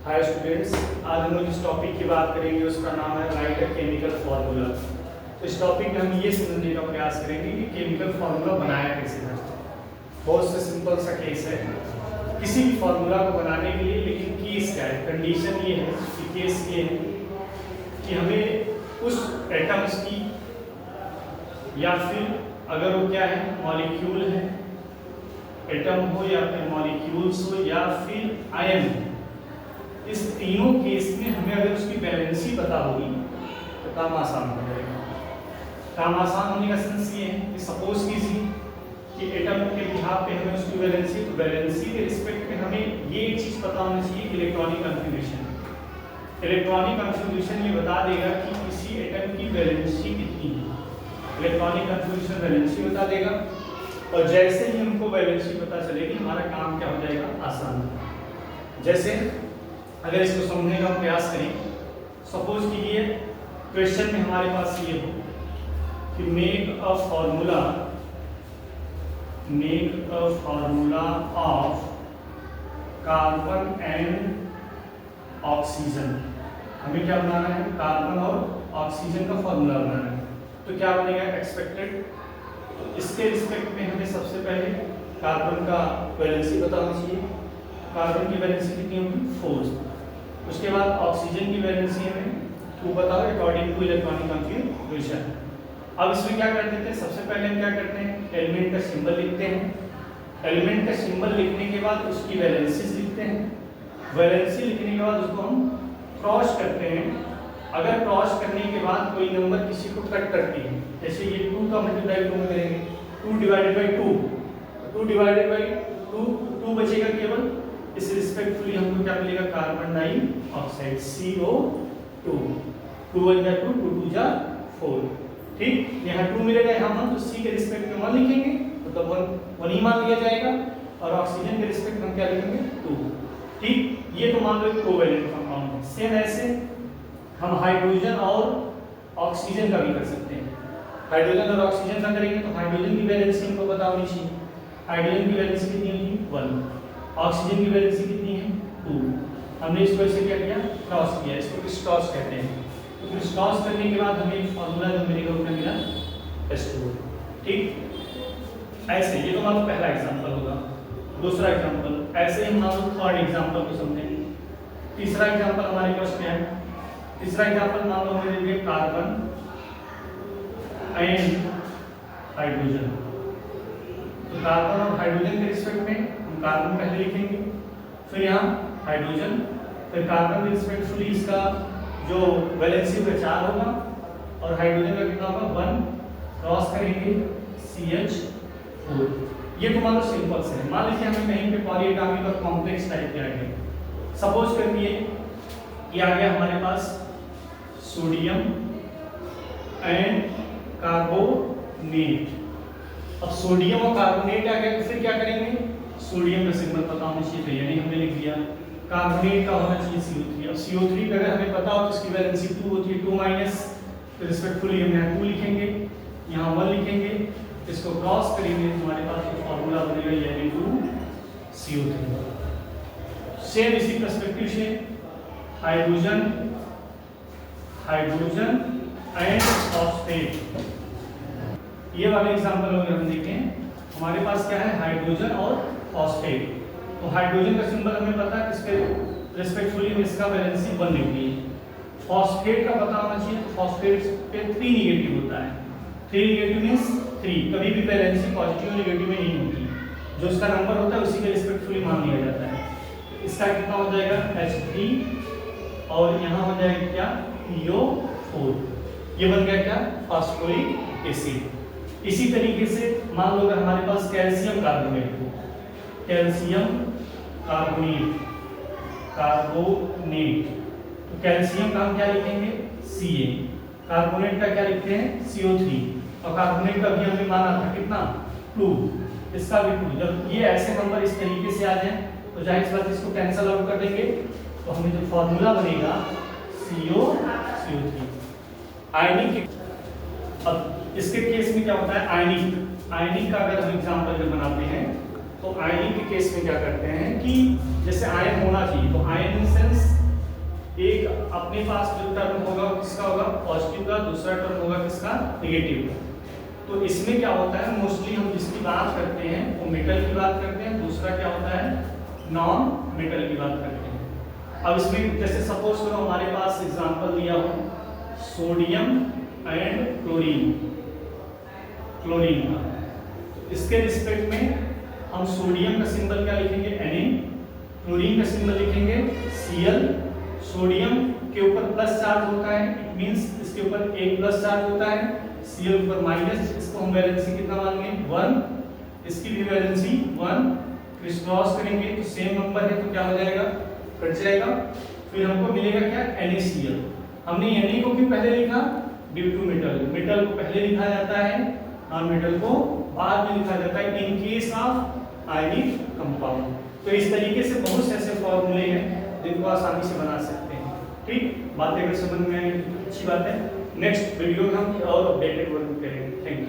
Hi students, आज हम लोग जिस टॉपिक की बात करेंगे उसका नाम है राइट अ केमिकल फार्मूला। तो इस टॉपिक में हम ये समझने का प्रयास करेंगे कि केमिकल फार्मूला बनाया कैसे जाता है। बहुत से सिंपल सा केस है किसी भी फार्मूला को बनाने के लिए, लेकिन केस क्या है, कंडीशन ये है कि केस ये है कि हमें उस एटम्स की या फिर अगर वो क्या है मॉलिक्यूल है, एटम हो या फिर मॉलिक्यूल्स हो या फिर आयन हो, इस तीनों केस में हमें अगर उसकी वैलेंसी पता होगी तो काम आसान हो जाएगा। काम आसान होने का सेंस ये है कि सपोज कीजिए कि एटम के बिहाफ पे हमें उसकी वैलेंसी, तो वैलेंसी के रिस्पेक्ट में हमें ये एक चीज पता होनी चाहिए कि इलेक्ट्रॉनिक कन्फिग्रेशन। इलेक्ट्रॉनिक कन्फिग्रेशन ये बता देगा कि किसी एटम की वैलेंसी कितनी है। इलेक्ट्रॉनिक कन्फिग्रेशन वैलेंसी बता देगा, और जैसे ही हमको वैलेंसी पता चलेगी हमारा काम क्या हो जाएगा, आसान। जैसे अगर इसको समझने का प्रयास करें, सपोज कीजिए क्वेश्चन में हमारे पास ये हो कि make a formula of carbon and oxygen. हमें क्या बनाना है, कार्बन और ऑक्सीजन का फॉर्मूला बनाना है। तो क्या बनेगा, एक्सपेक्टेड। तो इसके रिस्पेक्ट में हमें सबसे पहले कार्बन का वैलेंसी पता होना चाहिए। कार्बन की वैलेंसी कितनी होगी, 4। उसके बाद ऑक्सीजन की वैलेंसी हमें 2 बताओ अकॉर्डिंग टू इलेक्ट्रॉनिक कन्फिग्रेशन। अब इसमें क्या करते थे, सबसे पहले हम क्या करते हैं, एलिमेंट का सिंबल लिखते हैं। एलिमेंट का सिंबल लिखने के बाद उसकी वैलेंसीज लिखते हैं। वैलेंसी लिखने के बाद उसको हम क्रॉस करते हैं। अगर क्रॉस करने के बाद कोई नंबर किसी को कट करती है, जैसे ये 2 का मल्टीप्लाई 2 में करेंगे, 2 डिवाइडेड बाई 2, 2 डिवाइडेड बाई 2 बचेगा केवल। इस रिस्पेक्टफुली हमको क्या मिलेगा, कार्बन डाइऑक्साइड CO2। 2 1 जा 2, 2 2 जा 4। ठीक, यहाँ 2 मिलेगा, यहाँ 1, तो C के रिस्पेक्ट में 1 लिखेंगे तो 1 ही मान लिया जाएगा, और ऑक्सीजन के रिस्पेक्ट में क्या लिखेंगे, 2। ठीक, ये तो मान लो एक कोवैलेंट कंपाउंड है। सेम ऐसे हम हाइड्रोजन और ऑक्सीजन का भी कर सकते हैं। हाइड्रोजन और ऑक्सीजन का करेंगे तो हाइड्रोजन की वैलेंसी हमको पता होनी चाहिए। हाइड्रोजन की वैलेंसी कितनी होगी, 1। ऑक्सीजन की वैलेंसी कितनी है, 2। हमने इसको ऐसे क्या किया, क्रॉस किया। इसको क्रिस्टॉस कहते हैं। तो क्रिस्टॉस करने के बाद हमें एक फार्मूला जो मिलेगा वो क्या मिला, H2O। ठीक, ऐसे ये तो मान लो पहला एग्जांपल होगा। दूसरा एग्जांपल ऐसे ही मान लो थर्ड एग्जांपल को समझेंगे। तीसरा एग्जांपल हमारे पास क्या है, तीसरा एग्जांपल मान लो हमें दे दिया कार्बन एंड हाइड्रोजन। तो कार्बन और हाइड्रोजन के रिस्पेक्ट में हम कार्बन पहले लिखेंगे, फिर यहाँ हाइड्रोजन, फिर कार्बन के रिस्पेक्टफुली इसका जो वैलेंसी का 4 होगा और हाइड्रोजन का कितना होगा, 1। क्रॉस करेंगे CH4। ये तो मान लो सिंपल से है। मान लीजिए हमें कहीं पे पॉलीएटॉमिक और कॉम्प्लेक्स टाइप के आ गए। सपोज करिए कि आ गया हमारे पास सोडियम एंड कार्बोनेट। अब सोडियम और कार्बोनेट आ गया तो फिर क्या करेंगे, सोडियम का सिंबल पता होना चाहिए, तो यानी हमने लिख दिया। कार्बोनेट का होना चाहिए CO3। अब CO3 का अगर हमें पता हो तो इसकी वैलेंसी 2 होती है, 2 माइनस, तो रिस्पेक्टफुली हम यहाँ 2 लिखेंगे, यहाँ 1 लिखेंगे। इसको क्रॉस करेंगे तो हमारे पास जो फॉर्मूला बनेगा यानी 2CO3। सेम इसी पर्सपेक्टिव से हाइड्रोजन एंड फॉस्फेट, ये वाले एग्जांपल अगर हम देखें हमारे पास क्या है, हाइड्रोजन और फॉस्फेट। तो हाइड्रोजन का सिंबल हमें पता है, इसके रिस्पेक्टफुली हम इसका वैलेंसी 1 लिख दिए। फॉस्फेट का पता होना चाहिए, तो फॉस्फेट पे 3 नेगेटिव होता है। 3 नेगेटिव मींस 3, कभी भी वैलेंसी पॉजिटिव नेगेटिव में नहीं होती, जो इसका नंबर होता है उसी के रिस्पेक्टफुली मान लिया जाता है। इसका कितना हो जाएगा, H3, और यहाँ हो जाएगा क्या, PO4। ये बन गया क्या, फास्फोरिक एसिड। इसी तरीके से मान लो अगर हमारे पास कैल्शियम कार्बोनेट हो, कैल्शियम कार्बोनेट, तो कैल्शियम का हम क्या लिखेंगे, Ca। कार्बोनेट का क्या लिखते हैं, CO3। और कार्बोनेट का भी हमने माना था कितना, 2, इसका भी 2। जब ये ऐसे नंबर इस तरीके से आ जाए तो जाहिर सी बात इसको कैंसिल आउट कर देंगे, तो हमें जो फॉर्मूला बनेगा CO3 आयनिक। अब इसके केस में क्या होता है, आयनिक का अगर हम एग्जांपल बनाते हैं तो आयनिक के केस में क्या करते हैं कि जैसे आयन होना चाहिए, तो आयन इन सेंस अपने पास जो टर्म होगा वो किसका होगा, पॉजिटिव का, दूसरा टर्म होगा किसका, नेगेटिव का। तो इसमें क्या होता है, मोस्टली हम जिसकी बात करते हैं वो मेटल की बात करते हैं, दूसरा क्या होता है, नॉन मेटल की बात करते हैं। अब इसमें जैसे सपोज करो हमारे पास एग्जांपल दिया हो सोडियम एंड क्लोरीन का, तो इसके रिस्पेक्ट में हम सोडियम का सिंबल क्या लिखेंगे, Na, क्लोरीन का सिंबल लिखेंगे Cl। सोडियम के ऊपर प्लस चार्ज होता है, इट मींस इसके ऊपर एक प्लस चार्ज होता है, Cl ऊपर माइनस, इसको हम वैलेंसी कितना मानेंगे 1, इसकी भी वैलेंसी 1, क्रिस क्रॉस करेंगे तो सेम नंबर है तो क्या हो जाएगा, कट जाएगा, फिर हमको मिलेगा क्या, NaCl। हमने Na को क्यों पहले लिखा, ड्यू टू मेटल, मेटल को पहले लिखा जाता है, नॉन मेटल को बाद में लिखा जाता है in case of ionic compound. तो इस तरीके से बहुत से ऐसे फॉर्मूले हैं जिनको आसानी से बना सकते हैं। ठीक, बातें अगर समझ में आए तो अच्छी बात है। नेक्स्ट वीडियो में हम और अपडेटेड वर्क करेंगे। Thank you.